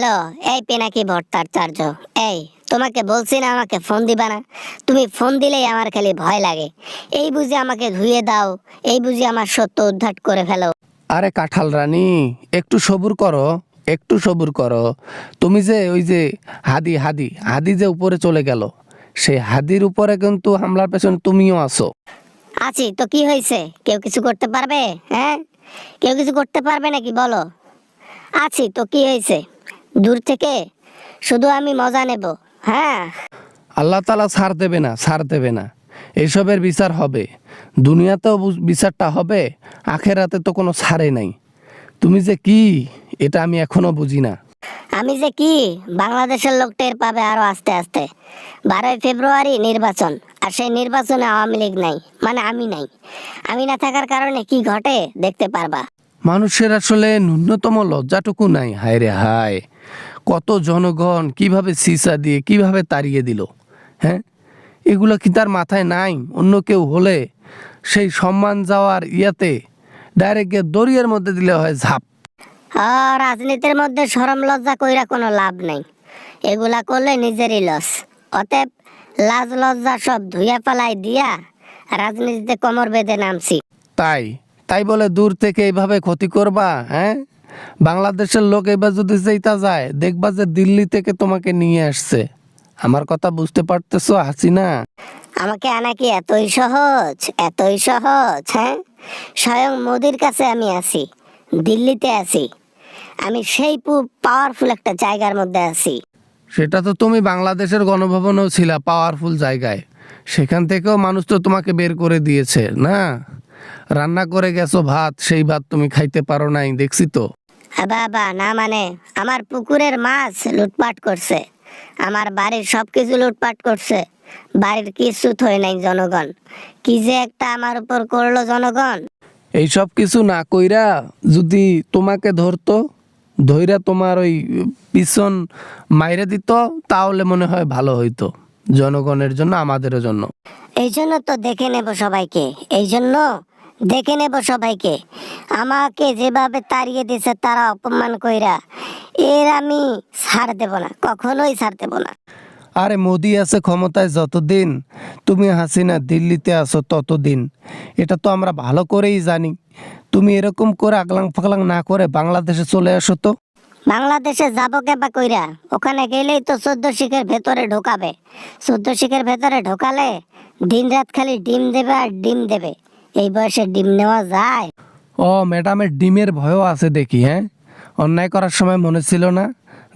Hello, এই পিনাকি ভট্টাচার্য। এই তোমাকে বলছি না আমাকে ফোন দিবা না? তুমি ফোন দিলেই আমার খালি ভয় লাগে। এই বুঝি আমাকে ধুয়ে দাও, এই বুঝি আমার সত্য উদ্ধার করে ফেলো। আরে কাঁঠাল রানী, একটু সবুর করো, একটু সবুর করো। তুমি যে ওই যে হাদি হাদি হাদি যে উপরে চলে গেল, সেই হাদির উপরে কিন্তু হামলার পেছনে তুমিও আছো। আছি তো কি হয়েছে? কেউ কিছু করতে পারবে? হ্যাঁ, কেউ কিছু করতে পারবে নাকি বলো? আছি তো কি হয়েছে? দূর থেকে শুধু আমি মজা নেব। হ্যাঁ, আল্লাহ তাআলা ছাড় দেবে না, ছাড় দেবে না। এইসবের বিচার হবে, দুনিয়াতেও বিচারটা হবে, আখেরাতে তো কোনো ছাড়ে নাই। তুমি যে কি, এটা আমি এখনো বুঝি না। আমি যে কি বাংলাদেশের লোক টের পাবে আরো আস্তে আস্তে। 12ই ফেব্রুয়ারি নির্বাচন, আর সেই নির্বাচনে আওয়ামী লীগ নাই, মানে আমি নাই। আমি না থাকার কারণে কি ঘটে দেখতে পারবা। মানুষের আসলে ন্যূনতম লজ্জাটুকু নাই। হায় রে হায়, কত জনগণ কিভাবে সিসা দিয়ে কিভাবে তাড়িয়ে দিল। হ্যাঁ, এগুলো কি তার মাথায় নাই? অন্য কেউ হলে সেই সম্মান যাওয়ার ইয়াতে ডাইরেক্ট গিয়ে দরিয়ার মধ্যে দিলে হয় ঝাঁপ। রাজনীতির মধ্যে শরম লজ্জা কইরা কোনো লাভ নাই। এগুলা করলে নিজেরই লস। অতএব লাজ লজ্জা সব ধুইয়া পালাই দিয়া রাজনীতিতে কোমর বেঁধে নামছি। তাই তাই বলে দূর থেকে এইভাবে ক্ষতি করবা? হ্যাঁ, বাংলাদেশের লোক এবার যদি যেটা যায়, দেখবা যে দিল্লি থেকে তোমাকে নিয়ে আসছে। আমার কথা বুঝতে পারতেছো হাসিনা? আমাকে আনা কি এতই সহজ? এতই সহজ? হ্যাঁ, স্বয়ং মোদির কাছে আমি আছি, দিল্লিতে আছি। আমি সেই পাওয়ারফুল একটা জায়গার মধ্যে আছি। সেটা তো তুমি বাংলাদেশের গণভবনেও ছিলা, পাওয়ারফুল জায়গায়। সেখান থেকেও মানুষ তো তোমাকে বের করে দিয়েছে না? রান্না করে গেছো ভাত, সেই ভাত তুমি খাইতে পারো নাই, দেখছি তো। বাবা না, মানে আমার পুকুরের মাছ লুটপাট করছে, আমার বাড়ির সবকিছু লুটপাট করছে। বাড়ির কিছু থই নাই জনগণ। কি যে একটা আমার উপর করলো জনগণ। এইসব কিছু না কইরা যদি তোমাকে ধরতো, ধইরা তোমার ওই পিছন মাইরে দিত, তাহলে মনে হয় ভালো হইতো জনগণের জন্য, আমাদেরও জন্য। এই জন্য তো দেখে নেব সবাইকে, এই জন্য দেখে নেব সবাইকে। আমাকে যেভাবে তাড়িয়ে দিছে তারা অপমান কইরা, এর আমি ছাড় দেব না, কখনোই ছাড় দেব না। আরে মোদি আছে ক্ষমতায় যতদিন, তুমি হাসিনা দিল্লিতে আছো ততদিন। এটা তো আমরা ভালো করেই জানি। তুমি এরকম করে আগলাং ফাগলাং না করে বাংলাদেশে চলে আসো তো। বাংলাদেশে যাবো কেবা কইরা? ওখানে গেলেই তো 14 শিখের ভেতরে ঢোকাবে। 14 শিখের ভেতরে ঢোকালে দিন রাত খালি ডিম দেবে আর ডিম দেবে। এই বয়সে ডিম নেওয়া যায়? ও ম্যাডামের ডিমের ভয়ও আছে দেখি। হ্যাঁ, অন্যায় করার সময় মনে ছিল না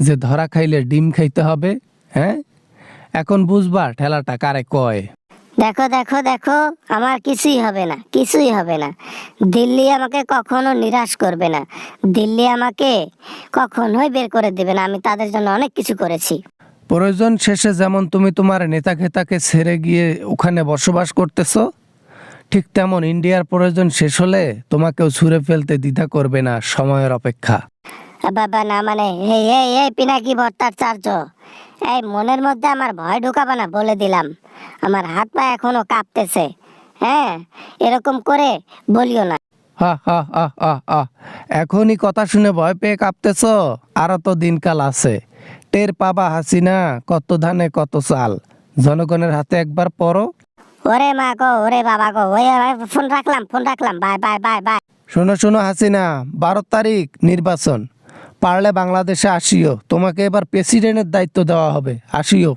যে ধরা খাইলে ডিম খাইতে হবে? হ্যাঁ, এখন বুঝবা ঠেলাটা কারে কয়। দেখো দেখো দেখো, আমার কিছুই হবে না, কিছুই হবে না। দিল্লি আমাকে কখনো নিরাশ করবে না, দিল্লি আমাকে কখনোই বের করে দেবে না। আমি তাদের জন্য অনেক কিছু করেছি। প্রয়োজন শেষে যেমন তুমি তোমার নেতা খেতাকে ছেড়ে গিয়ে ওখানে বসবাস করতেছো, ঠিক তেমন ইন্ডিয়ার প্রয়োজন শেষ হলে তোমাকেও ছুঁড়ে ফেলতে দ্বিধা করবে না সময়ের অপেক্ষা। বাবা না, মানে এই এই এই পিনাকি ভট্টাচার্য, এই মনের মধ্যে আমার ভয় ঢুকাবে না বলে দিলাম। আমার হাত পা এখনো কাঁপতেছে। হ্যাঁ, এরকম করে বলিও না। হা হা হা হা হা, এখনই কথা শুনে ভয় পেয়ে কাঁপতেছ? আরো তো দিনকাল আছে। টের পাবা হাসিনা, কত ধানে কত চাল। জনগণের হাতে একবার পড়ো। ওরে মা গো, ওরে বাবা গো, ওই ফোন রাখলাম, ফোন রাখলাম, বাই বাই বাই বাই। শোনো শোনো হাসিনা, 12 তারিখ নির্বাচন, পারলে বাংলাদেশে আসিও। তোমাকে এবার প্রেসিডেন্টের দায়িত্ব দেওয়া হবে, আসিও।